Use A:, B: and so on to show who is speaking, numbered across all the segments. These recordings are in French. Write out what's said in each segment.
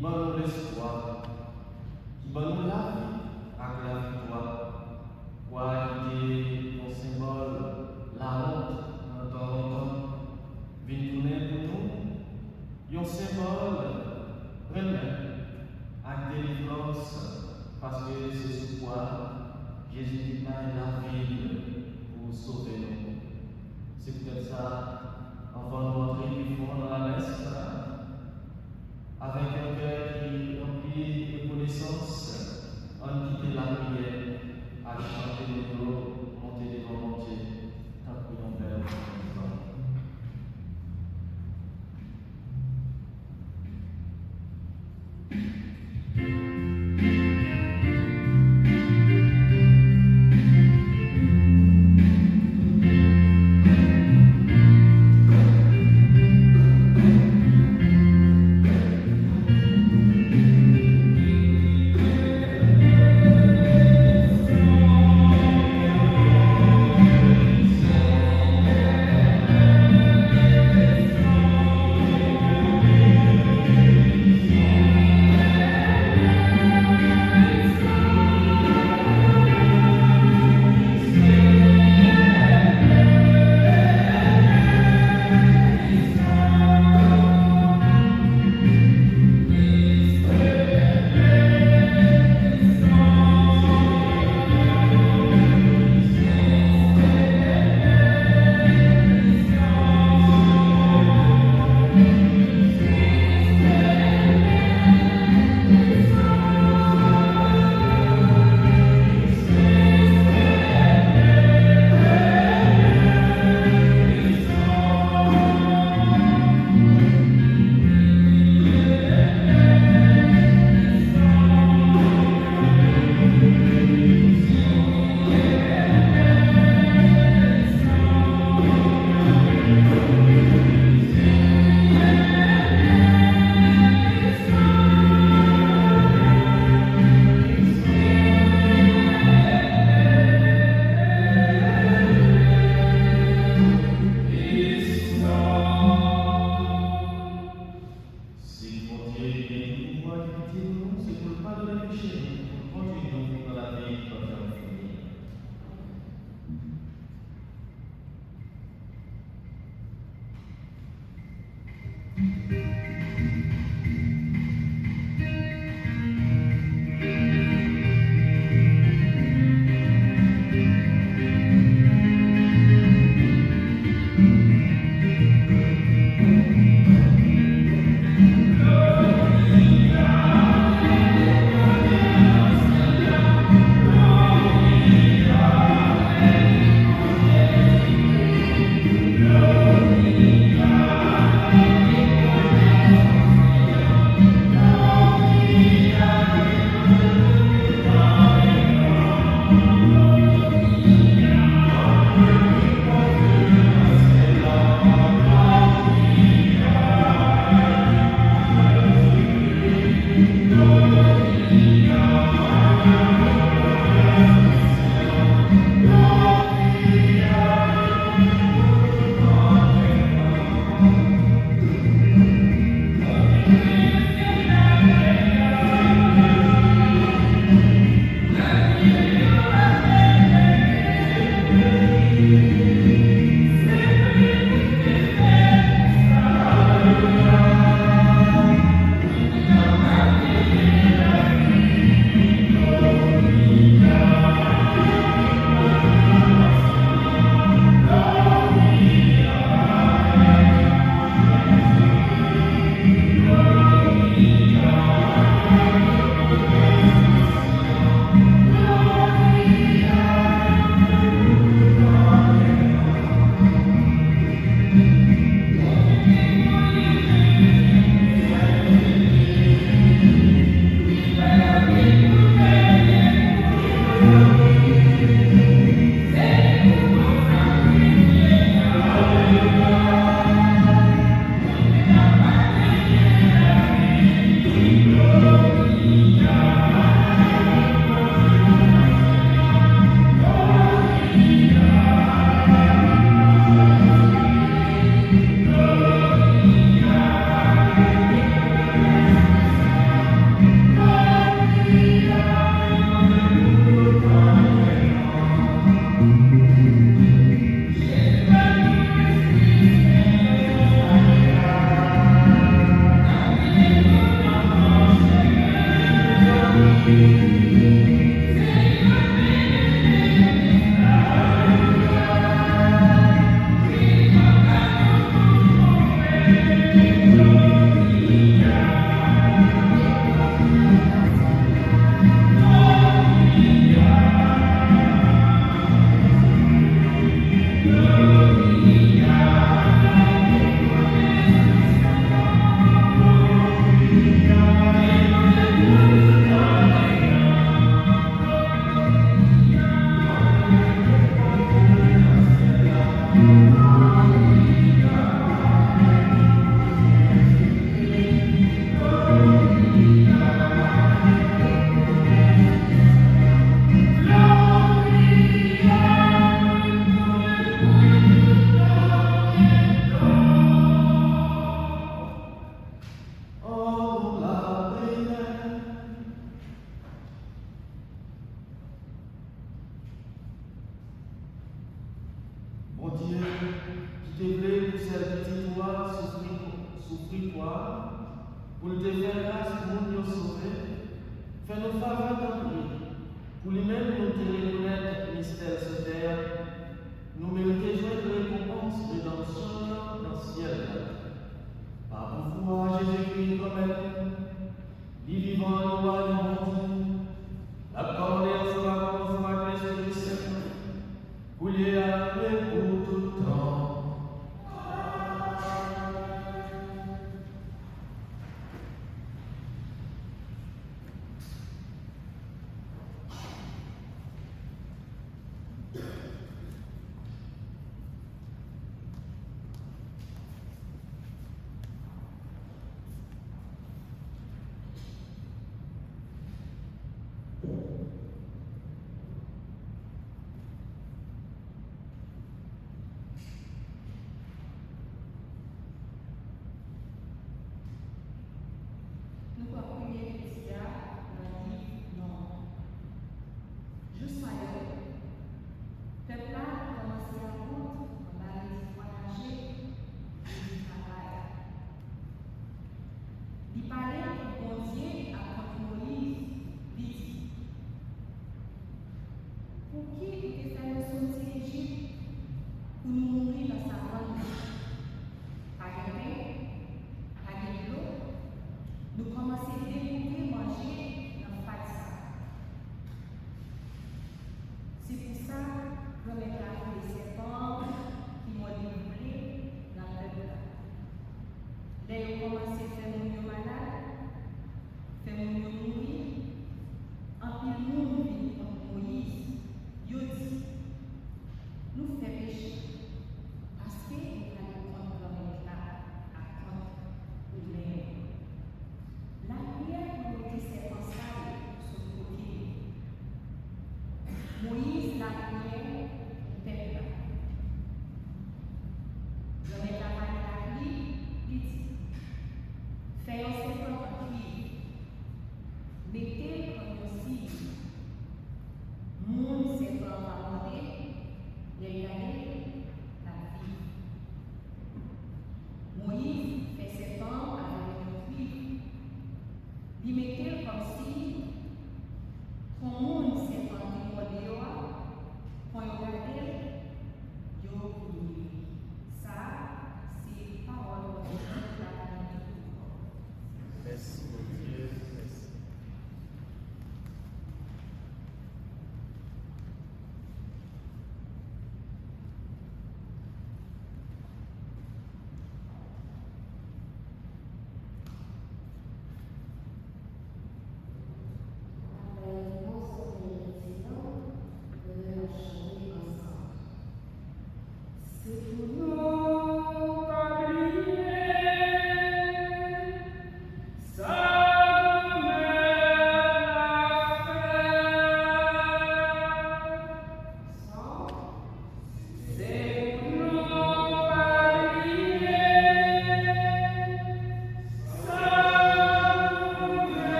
A: donne l'espoir, qui donne la vie avec la victoire. Quoi qui est ton symbole, la honte, dans ton temps, vient tourner pour nous, un symbole, remède, avec délivrance, parce que c'est sous quoi Jésus est la ville pour sauver nous. C'est peut-être ça, avant de rentrer du fond dans la messe, avec un cœur qui remplit de connaissances, on quitte la prière, à chanter des mots, monter des volontés, tant que l'on perd le temps. nous sauver, fais-nous faveur d'abri, pour lui-même nous te reconnaître mystère sur terre, nous mériter joie de récompense, rédemption dans le ciel. Par pouvoir Jésus-Christ comme lui vivant le roi du monde, la parole sera comme Christ du Seigneur, couler après pour tout temps.
B: Nous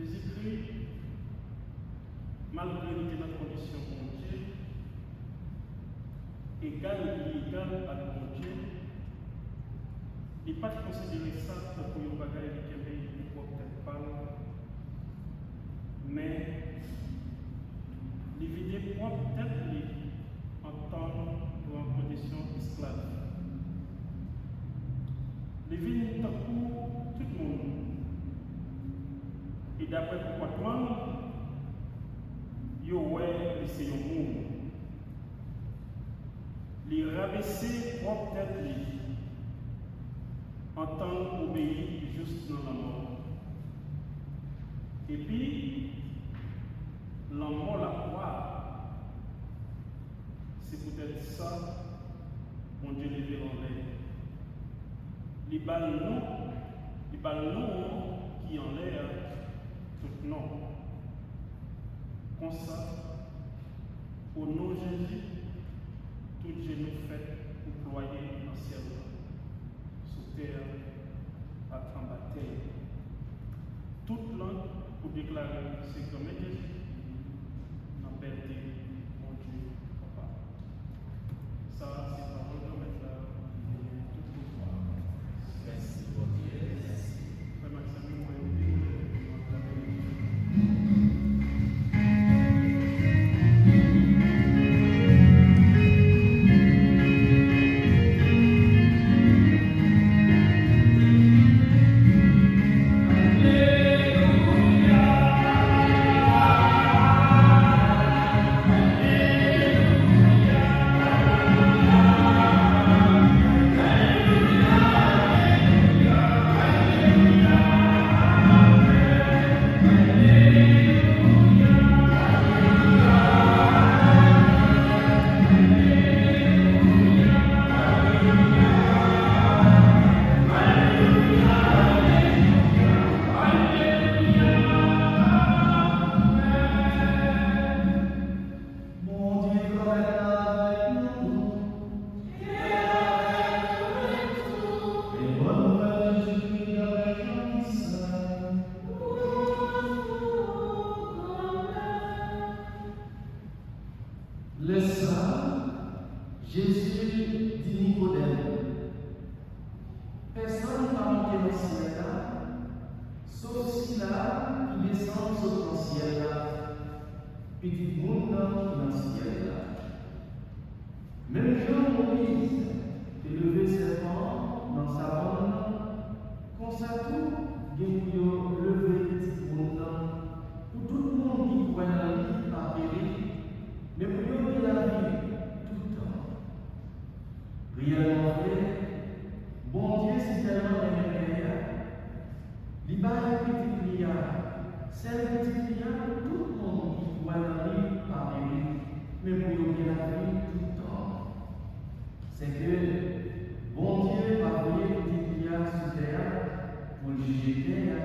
B: Jésus-Christ, malgré qu'il était dans la condition de Dieu, égal à mon Dieu, il n'a pas considéré ça pour une bagaille qui est peut-être pas, mais il vidait propre tête en temps ou en condition esclave. Les vignes pour tout le monde. Et d'après le comportement, il y a c'est un monde. Les rabaisser propre tête en tant qu'obéir juste dans la mort. Et puis, la mort, la croix, c'est peut-être ça, mon Dieu, les fait en l'air. Les ballons qui en l'air, tout non. Comme ça, au nom de Jésus, tout genou fait pour ployer en ciel, sous terre, à trembler. Toute langue pour déclarer c'est comme Jésus, en perdu, mon Dieu, Papa. Ça, c'est la parole de mettre là.
A: Merci, bon Dieu. Merci.
B: Frère Maxime, moi,
A: Le saint, Jésus dit Nicodème, personne n'a monté dans le ciel là, sauf si là, il descend sur le ciel là, petit monde qui est dans le ciel là. Même Jean Moïse, qui levé serpent dans sa bande, comme ça tout, il a levé petit monde pour tout le monde qui croit dans la vie par périr. Mais pour nous, la vie, tout le temps. Réellement vrai, bon Dieu, c'est tellement aimé. Il va y petite prière. C'est une petite prière pour tout le monde qui croit dans la vie par périr. Mais pour nous, la vie, tout le temps. C'est que bon Dieu va envoyer une petite prière sur terre pour juger terre.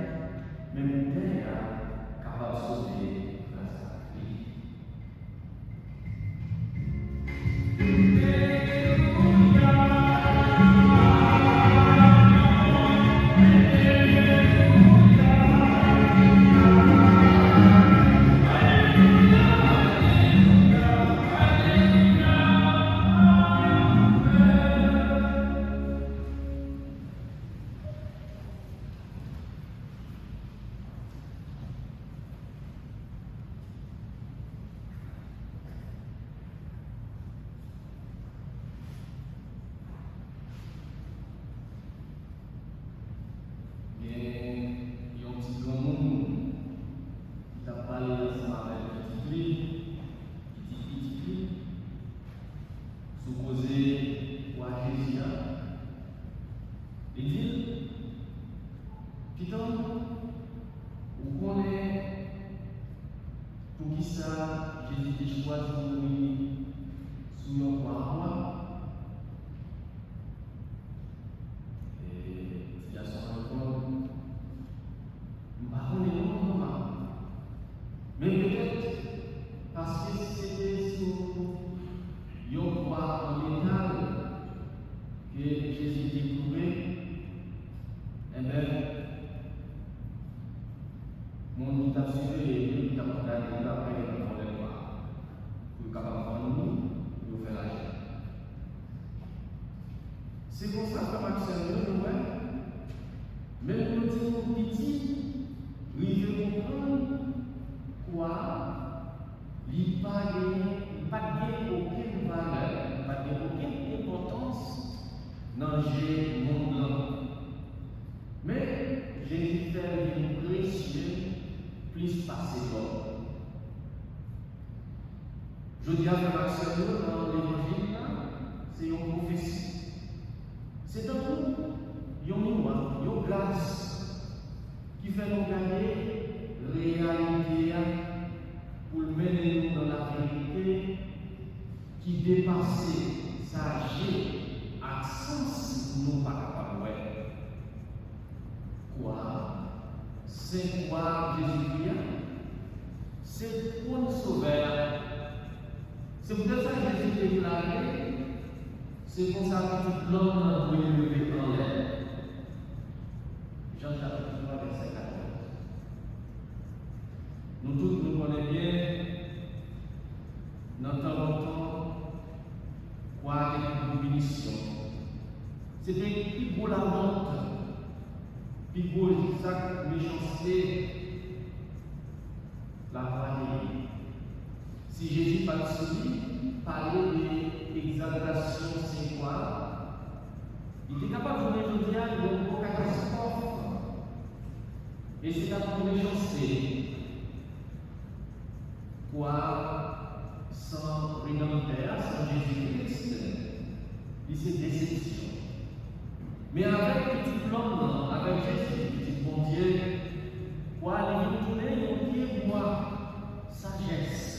A: Mon qui a suivi et qui a regardé après le problème pour capable de nous faire l'argent. C'est pour ça que Maxime nous même nous disons petit, nous devons comprendre quoi, il n'y a pas aucune valeur, pas aucune importance dans le monde. Mais Jésus fait une précieux plus passer l'homme. Je dis à Maxime dans l'évangile, c'est une prophétie. C'est un coup, une miroir, une glace qui fait nous gagner réalité pour mener nous dans la vérité qui dépasse sagesse à sens nous pas capables. Quoi? C'est quoi Jésus-Christ? C'est pour nous sauver. C'est pour ça que Jésus déclaré. C'est pour ça que tout l'homme doit lever en l'air. Jean-Jacques 3, verset 14. Nous tous nous connaissons bien, dans temps, quoi avec une bénédiction. C'était plus beau la honte, plus beau Isaac, méchanceté, la vanité. Si Jésus parle de lui, parlait d'exaltation, c'est quoi? Il était capable de nous dire une catastrophe. Et c'est la méchanceté. Quoi? Sans rédempteur, sans Jésus-Christ, il s'est déception. Mais avec petit plan, avec Jésus, petit bon Dieu, quoi, il nous donne un Dieu, moi, sagesse.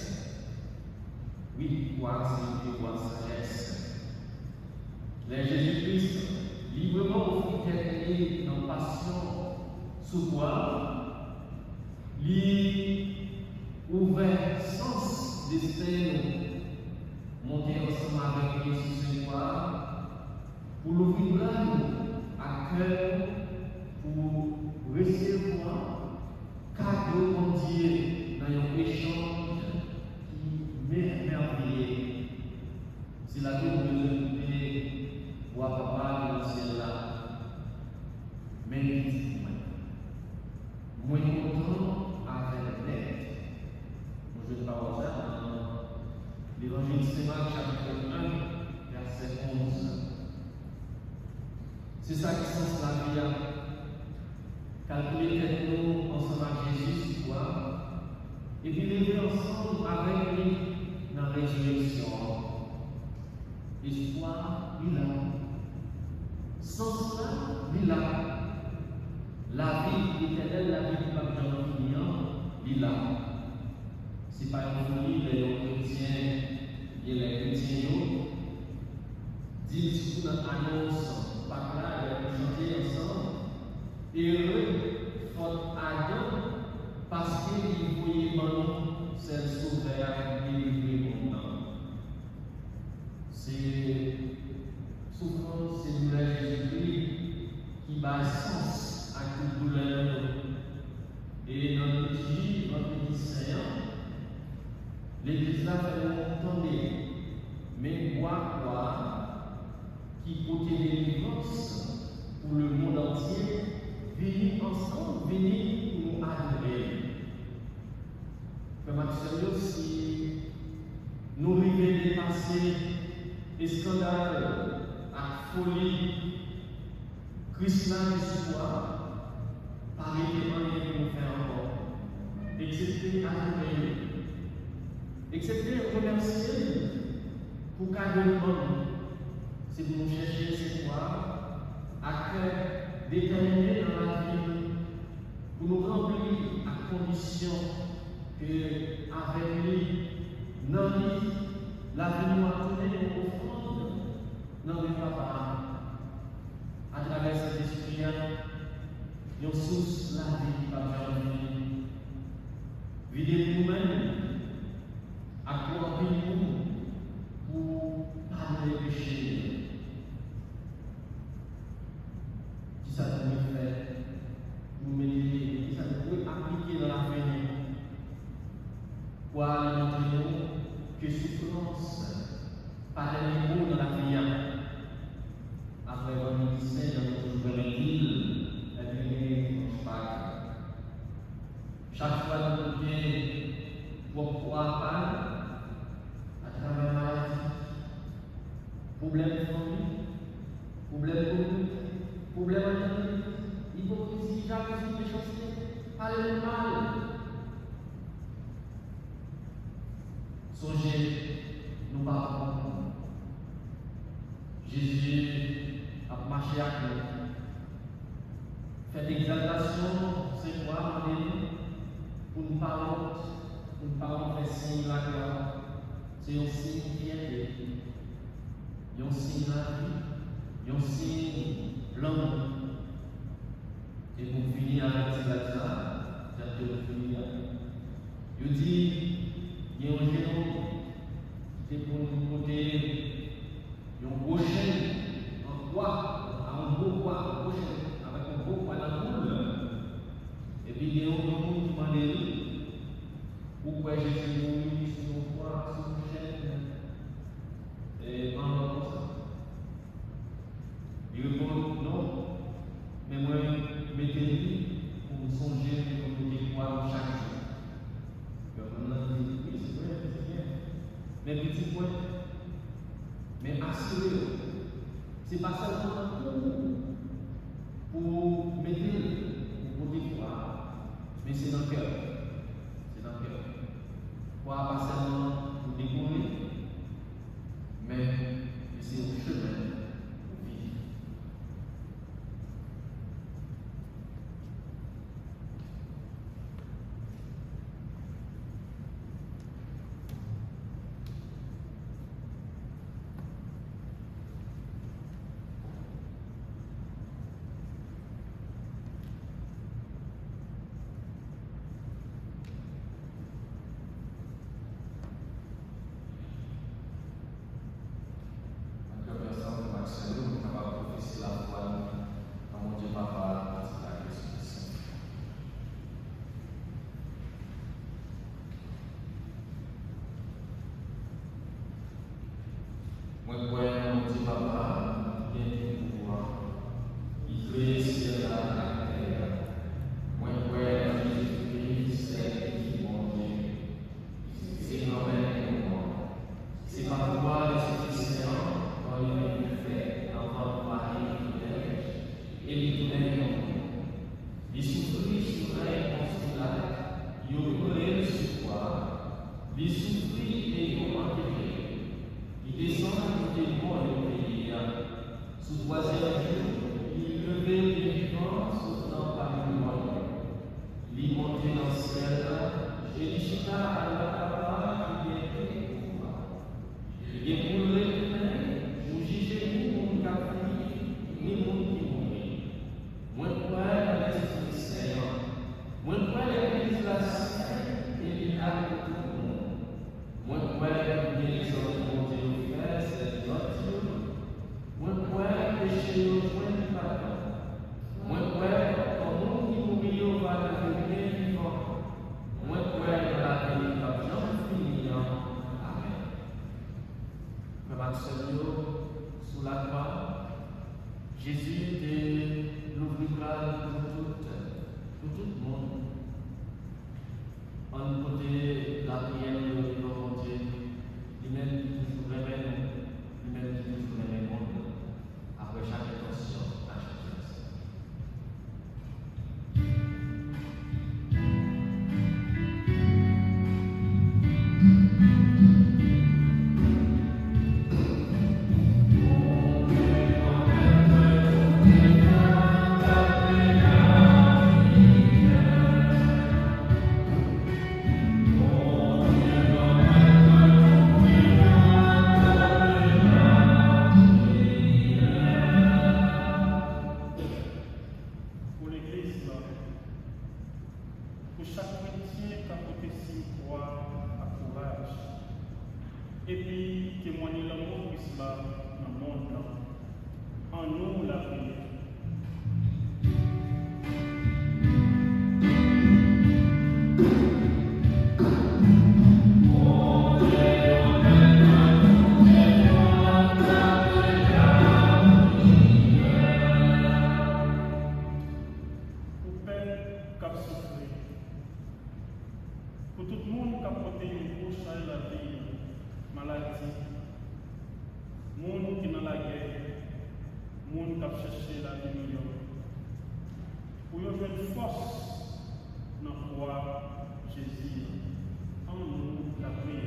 A: Oui, quoi, c'est une quoi, sagesse. Les Jésus-Christ, librement offrit dans passion sous quoi, lui ouvert sens destin, monter ensemble avec lui sur ce soir, pour l'ouvrir à cœur, pour recevoir cadeau mon Dieu dans un échange qui merveilleux. C'est la vie que nous écoutons, voir papa dans le ciel là. Mais dites-moi, moins content avec l'aide. Je vais parler ça dans l'évangile de Marc, chapitre 1, verset 11. C'est ça qui sens la vie. Calculer nous ensemble avec Jésus, quoi, et puis lever ensemble avec lui dans la résurrection. Espoir, il a. Sans cela, il a. La vie éternelle, la vie qui va jamais finir, il a. C'est pas une folie, les chrétiens, et les chrétiens, disent qu'on annonce par là, les chanter ensemble. Heureux, faute Adam, parce qu'il voyait bon, c'est le sauveur délivré mon nom. C'est souffrance, c'est douleur Jésus-Christ qui base sens à toute douleur. Et dans le petit Saint, l'Église là fait entendre, mais quoi, qui côté délivrance pour le monde entier. Venez ensemble, venez pour nous adorer. Comme Maxime, si nous arrivons à dépasser les scandales, la folie, Christ là du soir, par les rien pour nous faire encore. Excepté adorer, excepté remercier pour cadeau le monde. C'est pour nous chercher ce soir à cœur. Déterminé dans la vie pour nous remplir à condition que avec lui, dans lui, la vie nous a donné une offrande dans le papa. À travers cet esprit, nous source la vie qui va faire venir. Videz nous-mêmes, accompagner-nous pour pardonner les péchés. Ça nous fait nous méditer, ça nous peut appliquer dans la vie. Chaque fois que nous avons pour pouvoir parler à travers la maladie, problème de famille, problème de communauté, problème de hypocrisie, jalousie, méchanceté, parler de mal. Songez, nous parlons. Jésus a marché avec nous. Faites exaltation, c'est quoi, pour nous parler, faire signe de la gloire. C'est un signe de fierté, un signe de la vie, un signe de l'amour. Et pour finir avec ces actes-là, j'ai finir. Je dis, il y a un géant qui est pour nous côté, un gros chêne, un bois, un gros bois, un gros chêne, avec un gros bois dans le boule. Et puis il y a un monde qui m'a dit, pourquoi Jésus est venu sur nos bois, sur nos chênes, et pendant comme ça. Il répond non, mais moi, mettez-lui pour me songer pour nous dire quoi chaque jour. Oui, c'est vrai, c'est bien. Mais petit point, mais assurez-vous, c'est pas seulement pour mettre, pour dire quoi, mais c'est dans le cœur. C'est dans le cœur. Quoi, pas seulement pour découvrir, mais c'est un chemin pour vivre. Sous la croix, Jésus était l'ouvrage pour tout le monde. En côté la prière de volonté, lui-même toujours révèle, lui-même toujours révèle monde. Après chaque intention, à chaque chose.
B: Et puis, témoigner l'amour puisse là, dans le monde, là. En nous, la prière. Pour peine cap souffrir, pour tout le monde qui a porté une bouche à la vie, maladie, monde qui est dans la guerre, monde qui a cherché la vie meilleure. Pour y avoir une force dans la foi Jésus, en nous la prière.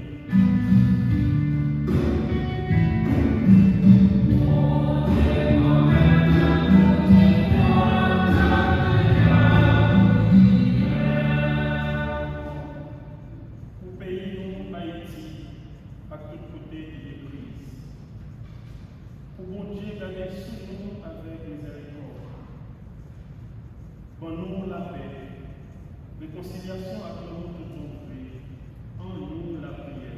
B: Bon-nous la paix, réconciliation avec nous toujours fait, en nous la prière.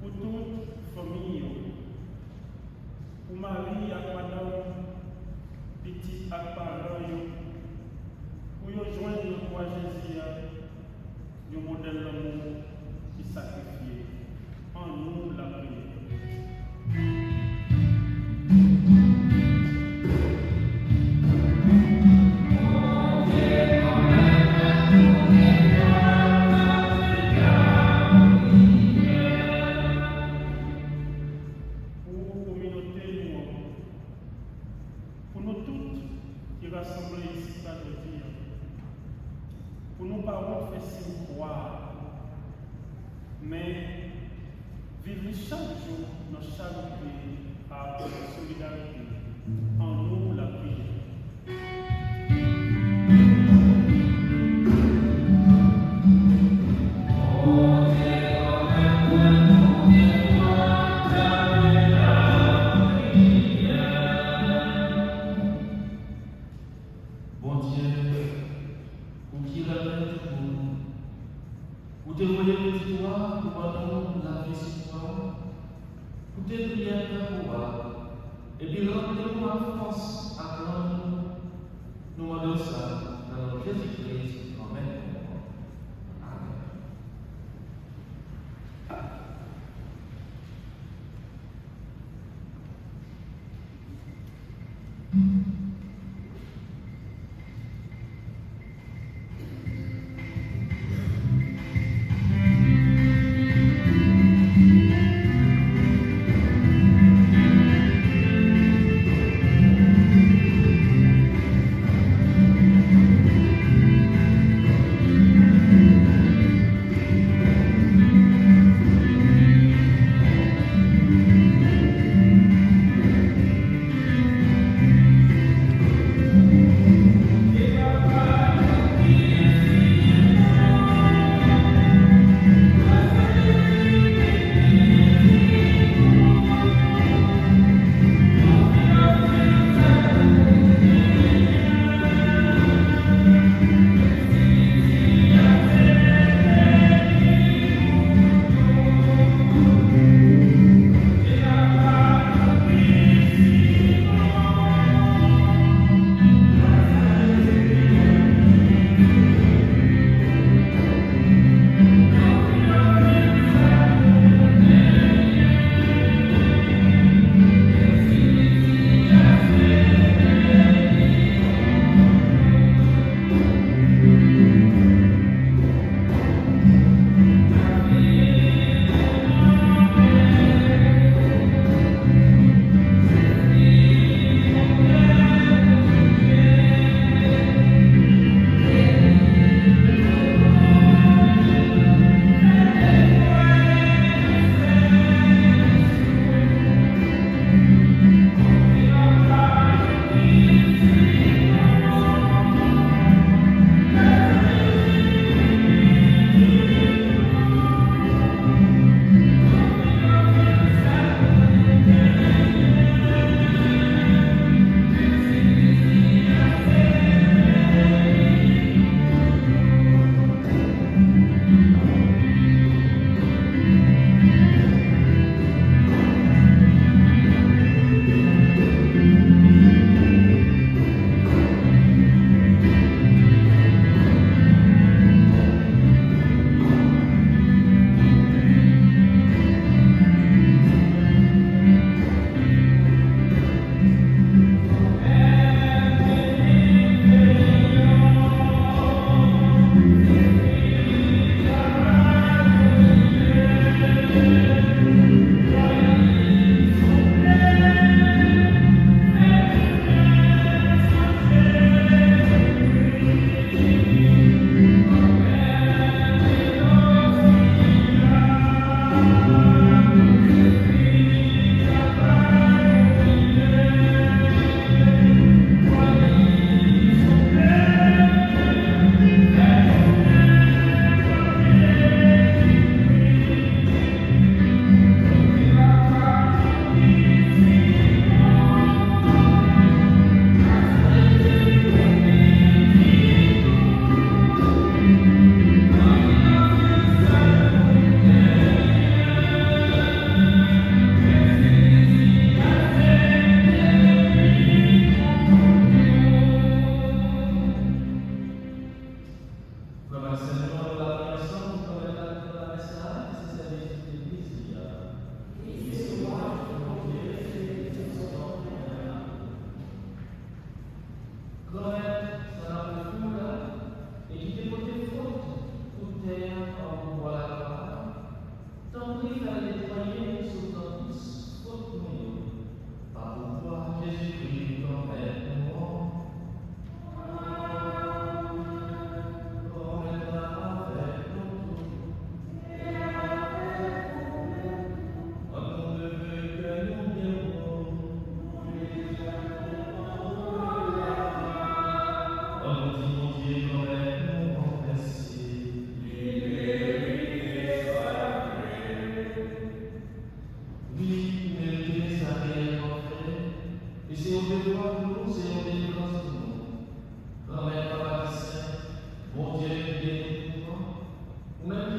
B: Pour toute famille, pour Marie et madame, petit et parents, pour joindre le roi Jésus, le modèle d'amour qui sacrifié, en nous la prière. Pour communauté, pour nous toutes qui rassemblés ici par le dire, pour nos parents faire signe croire, mais vivre chaque jour dans chaque pays à la solidarité, en nous la prière.
A: Bon Dieu, pour qui remettre pour te voyer petit toi, pour nous la vie sur toi, pour te prier pour pouvoir, et puis rendre-nous en force à prendre nous demandons ça dans notre Jésus-Christ. Amen.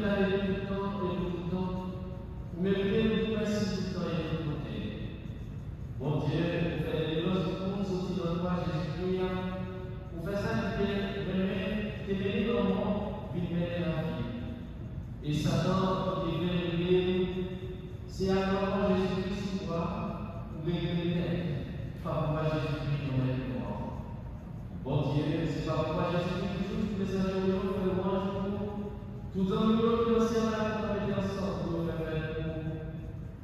A: nous d'aller tout le temps et tout le temps, ou mériter nous merci tout le temps et tout le côté. Bon Dieu, vous faites des choses pour nous aussi dans toi, Jésus-Christ. Vous faites ça qui est béni dans le monde, puis mener la vie. Et Satan, qui vient révéler, c'est à comment Jésus-Christ voit, ou révéler, pas pourquoi Jésus-Christ nous met mort. Bon Dieu, c'est pas pourquoi Jésus-Christ toujours messager de nous, le mange pour tout en nous, qui aussi en a pour ensemble, pour nous faire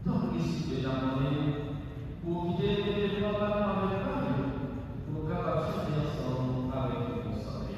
A: pour tant Christ est d'amener, pour guider les droits avec Paris, pour capables de faire ensemble avec le consacré.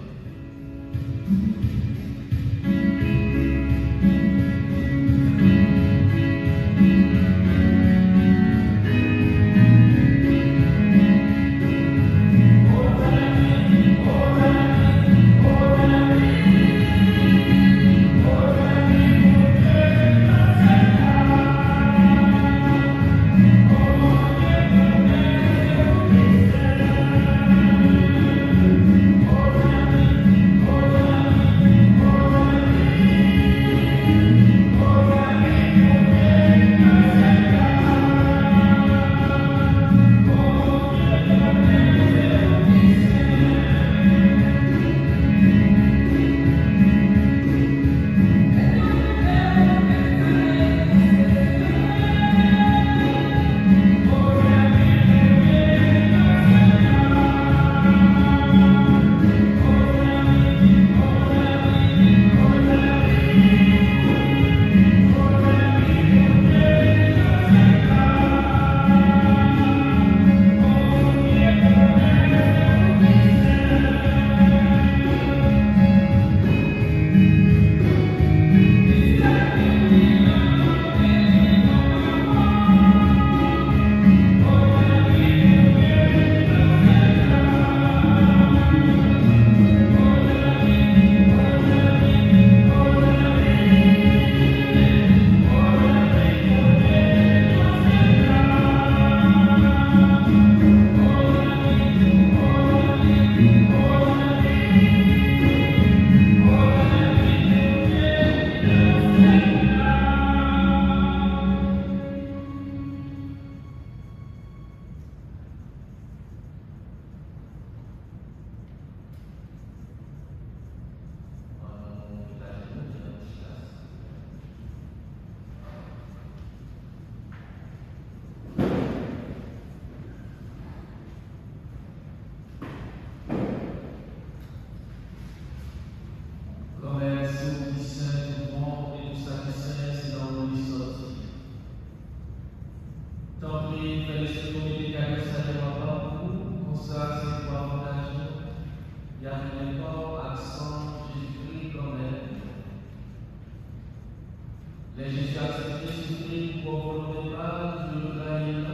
A: Les Jésus accepté Jésus-Christ pour volonté pas de trahir,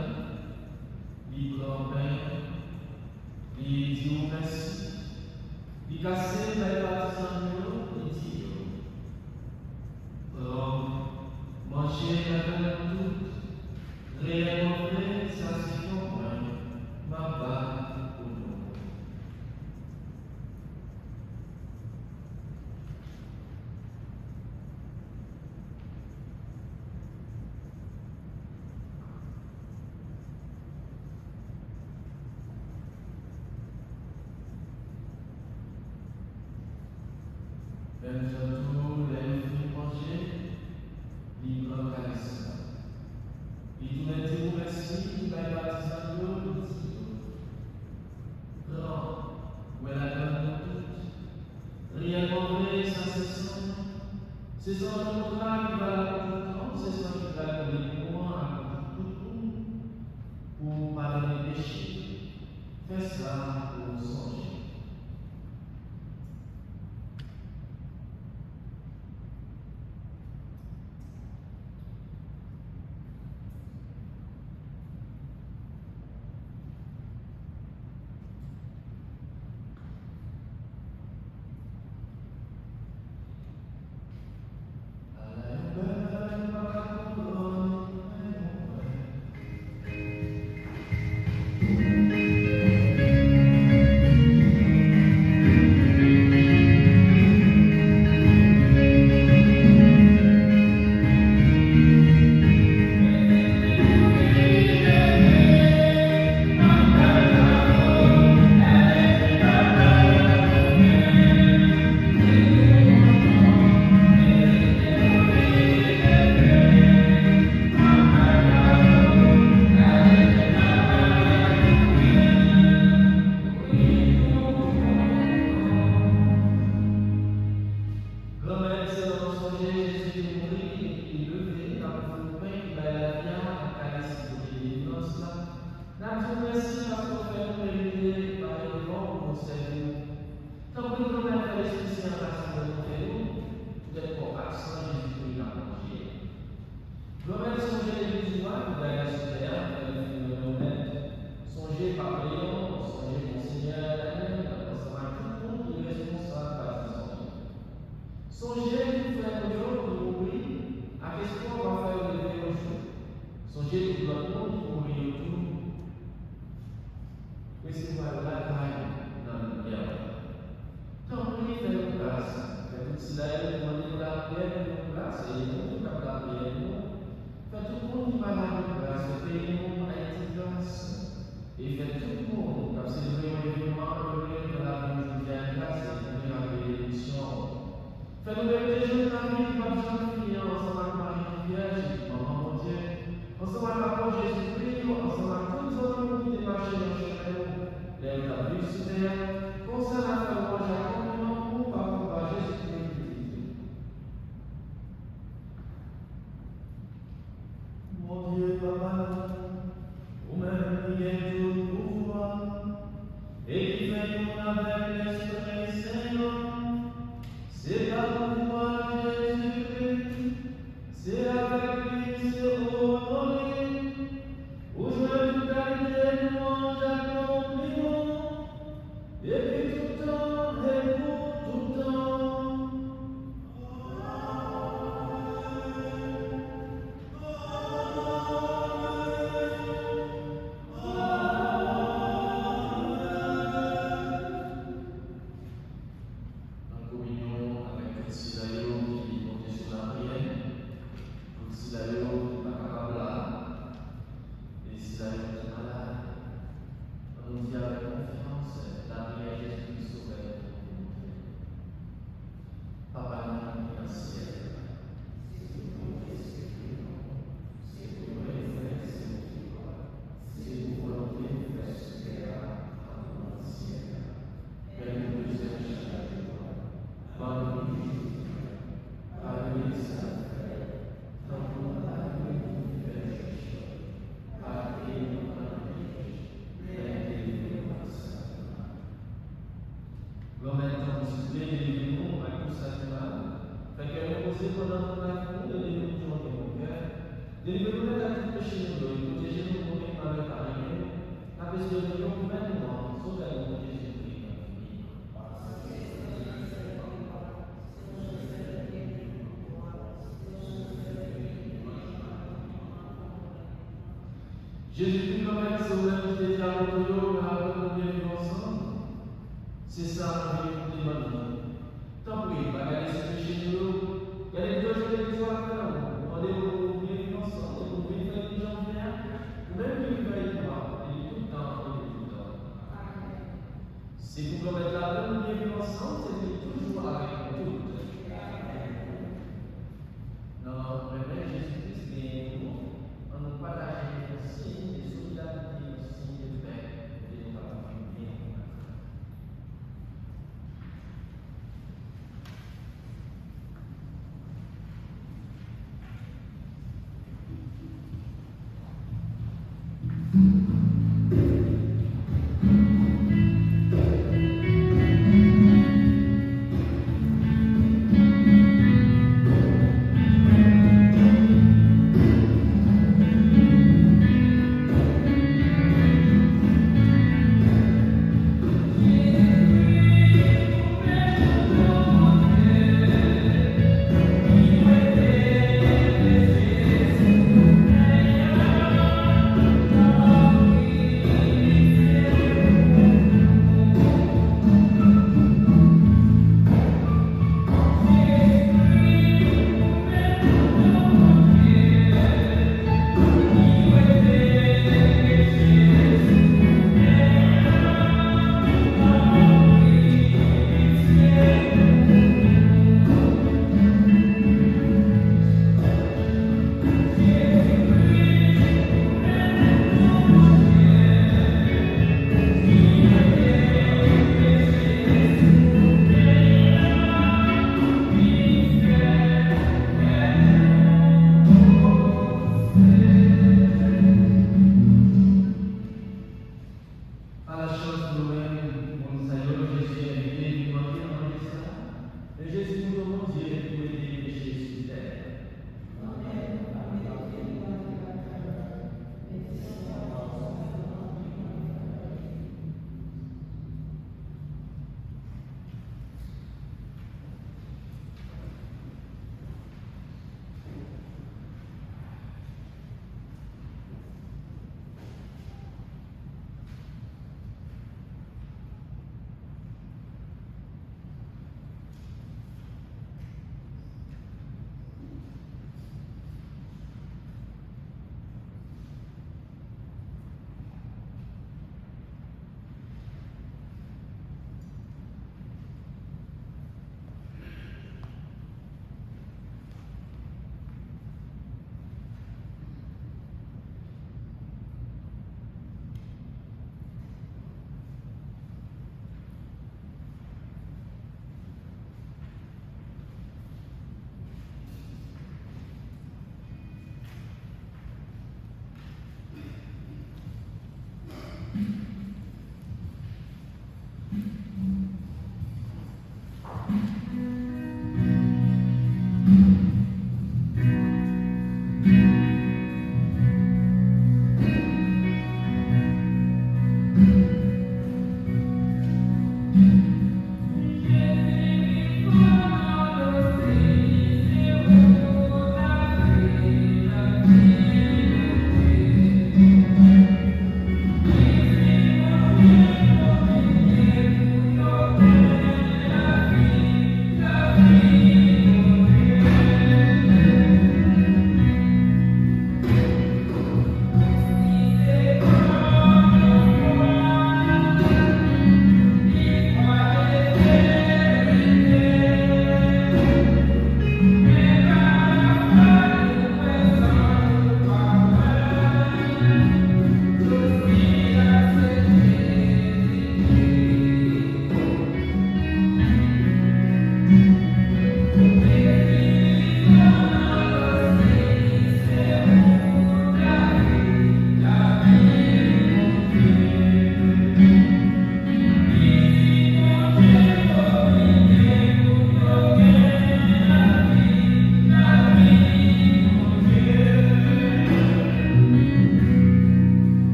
A: libre en paix, il dit merci, il casse les partisans et dit manger la terre toute, réinventer sa situation, ma part pour nous. Même surtout les fruits mangés, libre en caresse. Il nous dit merci, il va y baptiser nous, grand, où elle a donné tout. Rien mauvais, ça c'est son. C'est son contrat qui va la comprendre, c'est son qui va donner pour moi, pour pardonner les péchés. Fais cela pour songer. songer Jésus est mort et il est levé, dans le pain qui va la vie, en calice de l'élégance là. N'a tout merci parce qu'on fait nous mériter par les devants pour nous servir. Tant que nous avons fait l'Esprit Saint en de nous faire nous, d'être pour accent Jésus-Christ à manger. Gloire songer l'église qui va la sur terre, songez par Léon, songez Monseigneur Daniel, songez tout le monde qui est responsable par ce songe. Songez tout faire le jour pour mourir, à qu'est-ce qu'on va faire lever au jour. Songez tout le monde qui mourir autour. Laissez-moi la caille dans le bien. Tant pis, faites grâce. Faites tout cela, demandez la prière de grâce, et nous, qui avons la prière, faites tout le monde qui va la grâce, payez-nous à être grâce. Et faites tout le monde, comme c'est le événement, le de la vie de bien grâce et de la bénédiction. Faites-nous des jours de la vie qui va nous ensemble avec Marie Vierge, Maman mon Dieu, ensemble avec la parole Jésus-Christ, ensemble avec tous les hommes qui démarchent dans le chemin, les établis sur terre, concernant la foi Jacob, pour par Jésus-Christ. Mon Dieu, Papa, vous-même qui êtes tout pouvoir, et qui fait nous avec l'Esprit Saint, c'est par le pouvoir de Jésus-Christ, c'est avec lui, c'est honoré, où je toute qualité nous mange accompliment, et puis tout le temps, et pour tout le temps. Jésus-Christ, comme elle sauve qui était à l'autre, avec nous bien vivre ensemble. C'est ça la vie pour les mamans. Tant pis, pas garder ce péché de nous. Gardez deux jours de l'histoire à nous. Demandez-vous bien vivre ensemble. Et vous vivez avec les gens bien. Ou même que vous vivez pas. Et tout le temps, et tout le temps. Si vous commettez la bonne bien vivre ensemble, c'est toujours avec nous toutes. Non, vraiment, Jésus-Christ est nous. On nous partage aussi des solidarités, aussi de paix, et de la vie.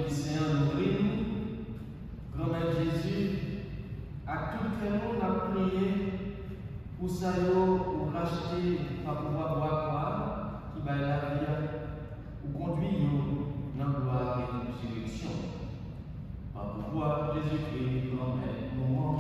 A: Saint nourrit nous. Grand-mère Jésus, à tout le monde a prié pour ça, pour racheter, pour pouvoir boire quoi, qui va la vie, pour conduire dans la gloire et la résurrection. Par pourquoi Jésus-Christ, grand-mère, nous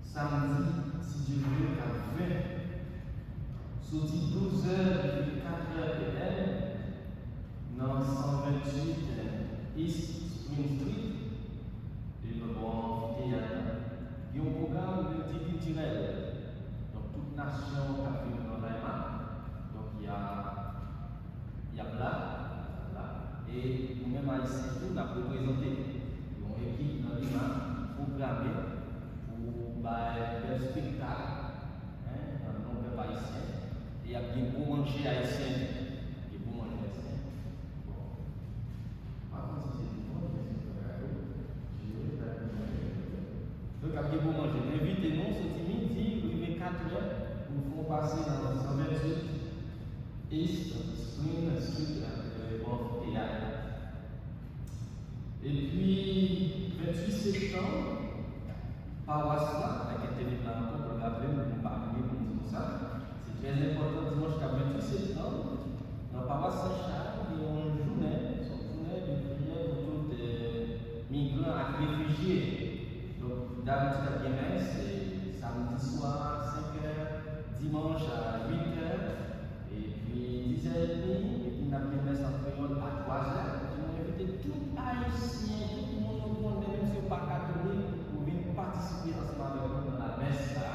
A: samedi, si Dieu veut, à 20, sorti 12h, 4h PM, dans 128 East Spring Street, et le bon théâtre. Il y a un programme multiculturel, donc toute nation qui a fait dans l'AMA. Donc il y a là, et nous-mêmes haïtiens, tout l'a représenté. Une équipe dans l'IMA programmée pour le spectacle, dans le nom haïtien. Et il y a bien beau manger haïtien. Il y a beau manger haïtien. Bon. Par contre, si c'est du bon, je donc, il y a bien beau manger. Invitez-nous, ce midi, arrivé 4h, nous ferons passer dans le 128 East Spring Street, bon théâtre. Et puis, 28 septembre, paroisse là, avec un téléphone pour le rappeler, pour parler, pour dire ça. C'est très important, dimanche 28 septembre, dans la paroisse Saint-Charles, il y a une journée de prière pour tous les migrants et réfugiés. Donc, d'habitude, à Guémès, c'est samedi soir, 5h, dimanche à 8h, et puis 10h30, et puis on a Guémès en créole à 3h. On a invité tout haïtien, tout le monde, même si on n'est pas catholique, pour venir participer ensemble avec nous dans la messe là.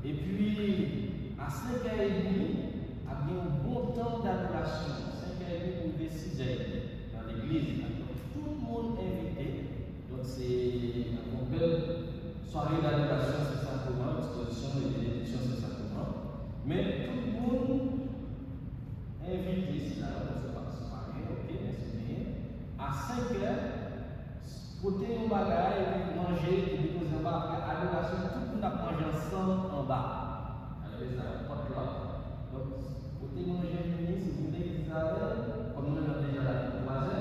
A: Et puis, à 5h30, il y a bien un bon temps d'adoration. 5h30 pour 6h30 dans l'église. Donc, tout le monde est invité. Donc, c'est une belle soirée d'adoration, c'est simplement, exposition et bénédiction, c'est simplement. Mais tout le monde est invité, c'est là, on ne sait pas se parler, ok, merci bien. À 5h, côté au bagage, et puis manger, et puis poser en bas, après adoration, tout le monde a mangé ensemble en bas. Alors, ça porte là. Donc, côté manger, si vous venez d'Israël, comme nous l'avons déjà là 3h,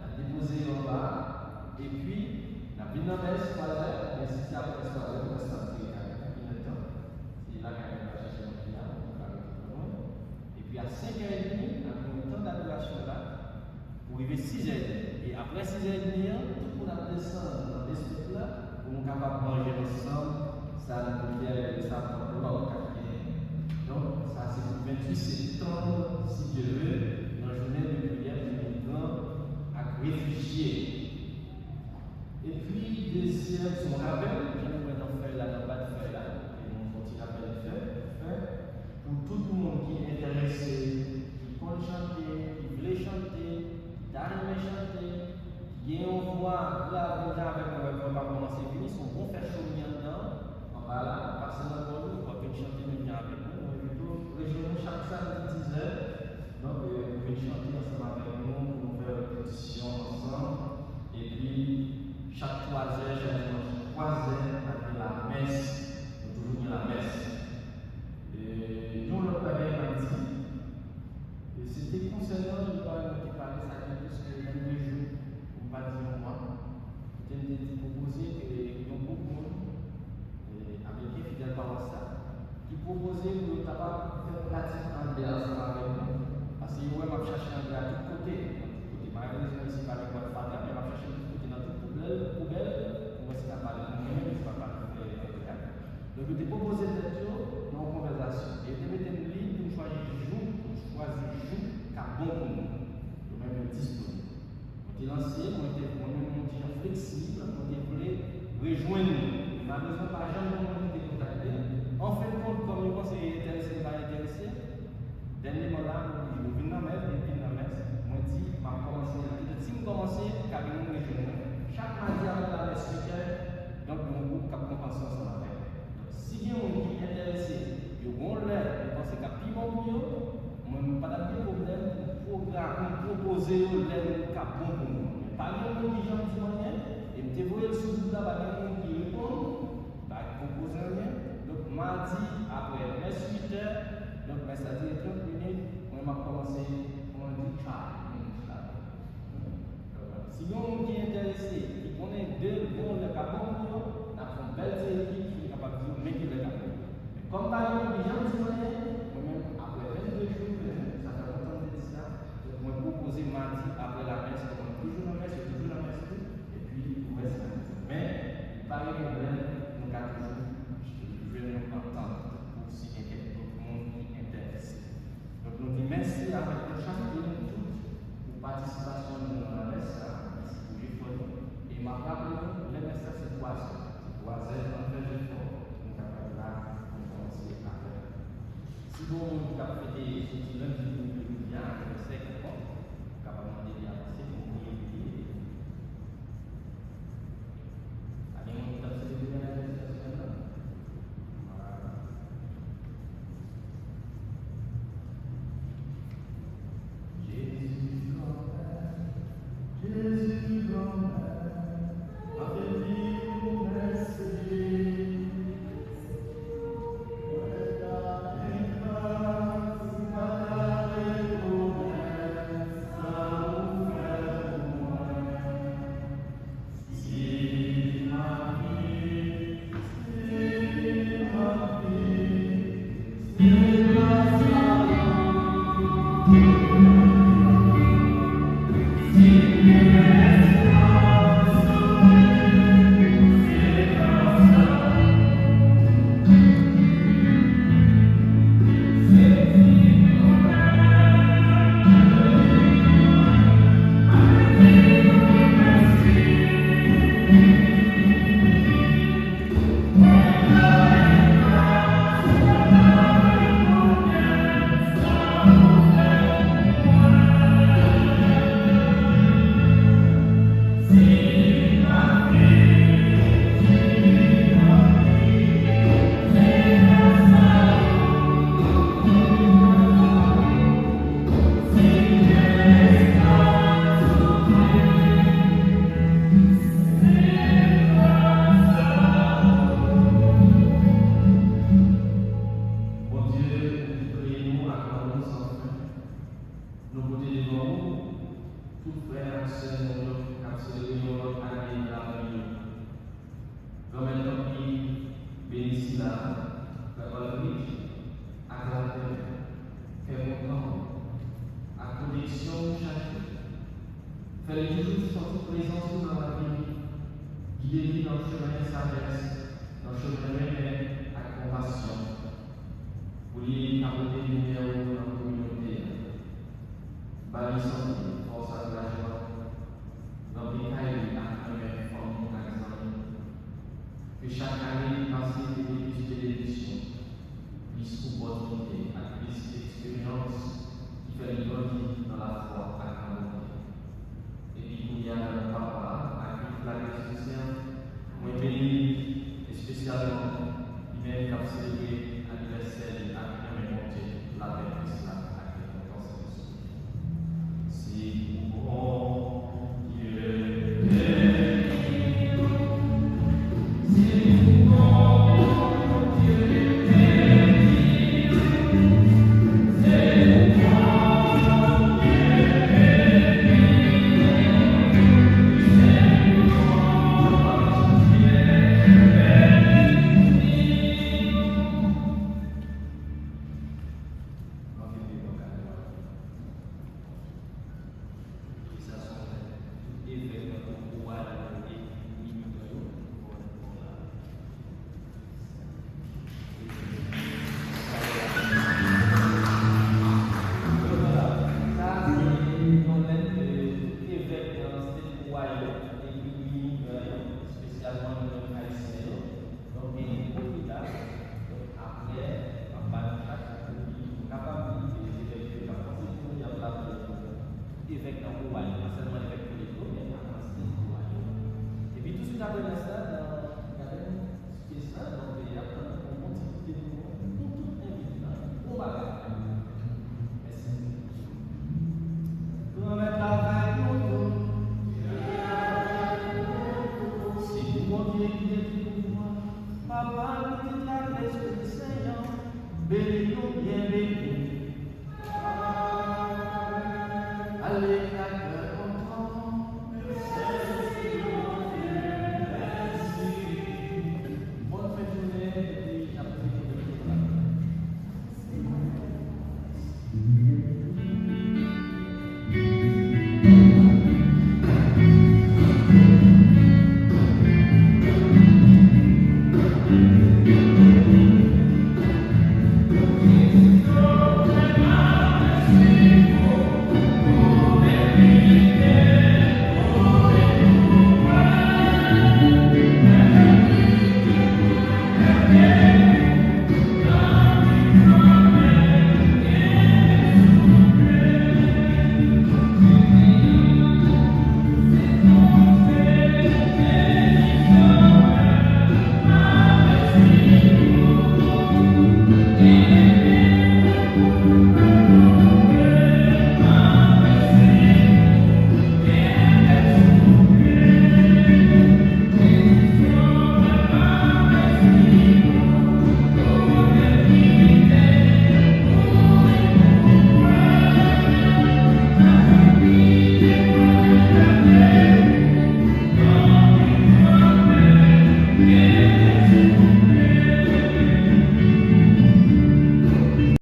A: à déposer en bas, et puis, la vie de la messe, 3h, mais si c'est après 3h, on va se sentir à c'est là qu'on va chercher mon client, on va aller plus loin. Et puis, à 5h30, on a pris un temps d'adoration là, pour arriver 6h30. Et après 6h30, tout le monde a descendu dans l'esprit là, pour nous capables de manger ensemble, ça nous fait avec ça pour l'autre quatrième. Donc, ça c'est le 28 septembre, si Dieu veut, dans la journée de prière des migrants à réfugiés. Et puis, deuxième, son rappel, j'aimerais en faire là, dans pas de feuille là, et mon petit rappel de fait, pour tout le monde qui est intéressé, qui compte chanter, qui voulait chanter, d'arriver chanter, qui est en voie, là, déjà avec on va commencer à finir, son bon faire chaud dedans, on va là, passer dans le rôle, on va chanter maintenant avec nous, on va plutôt réjouir chaque samedi 10h, donc vous pouvez chanter ensemble avec nous, pour faire une répétition ensemble, et puis chaque 3h, on a la messe, on toujours bien la messe. Et nous, le Père m'a dit, et c'était concernant, je ne vais pas parler ça plus que même les jours, on ne va pas dire moi. J'ai proposé qu'il y a beaucoup de monde, américains fidèles par ça, qui proposaient de faire pratique anglais ensemble avec nous. Parce que moi, je vais chercher anglais à tous côtés. Malheureusement, ici, par les boîtes fatales, mais je vais chercher de tous côtés dans toute poubelle, moi, c'est pas parler de moi, c'est pas parler de anglais. Donc, je t'ai proposé d'être dans une conversation. Et je mettais une ligne pour choisir jour, qui a bon pour nous. Je vais même disponible. On est lancé, on était flexible, on voulait rejoindre nous. Malheureusement, par exemple, on était contacté. En fait, comme le conseiller intéressé, pas intéressé, dernièrement là, je viens dans la messe, je viens dans la messe. Moi, je dis, je vais commencer. Si vous commencez, car nous rejoignons. Chaque mardi avant la messe, donc mon groupe qui a compensé ensemble avec. Si bien on est intéressé, il y a un l'air, je pense que c'est bon pour nous, on n'a pas de problème pour proposer un l'air qui est bon pour nous. Par exemple, les gens qui sont et je te vois sur le là, qui répondent,
C: mardi, après 8 heures, donc ça dit 30 minutes, on va commencer, on dit try. Si vous êtes intéressé, qui connaît deux bons le capot, on a une belle série qui est capable de mettre le capot. Comme par exemple, les gens qui moi-même, après 22 jours, ça fait longtemps que je dis ça, je vais proposer mardi après la messe, toujours la messe, et puis le reste. Mais, il paraît que nous avons toujours venir entendre pour si il y a quelqu'un qui est intéressé. Donc, nous disons merci à chaque une pour participation dans la messe. Et ma parole, le message c'est 3 heures. 3 heures, on fait l'effort. Nous sommes là pour commencer à faire. Si vous avez fait des lundi ou bien, je sais que vous êtes capable de avancer pour vous aider. Allez, on va faire des réalisations. Voilà. Jésus, Fallait toujours sentir présence dans la vie, guider dans le chemin de sagesse, dans le chemin de la compassion, pour lui apporter du numéro dans la communauté, bâtir santé, force à la joie, dans les cahiers à première forme d'examen. Que chaque année, passer des plus d'édition, plus opportunité, à plus d'expérience, qui fait grandir dans la foi à la et puis, il y a un papa à qui la Christ moi béni, et spécialement, il m'a célébré mêler bien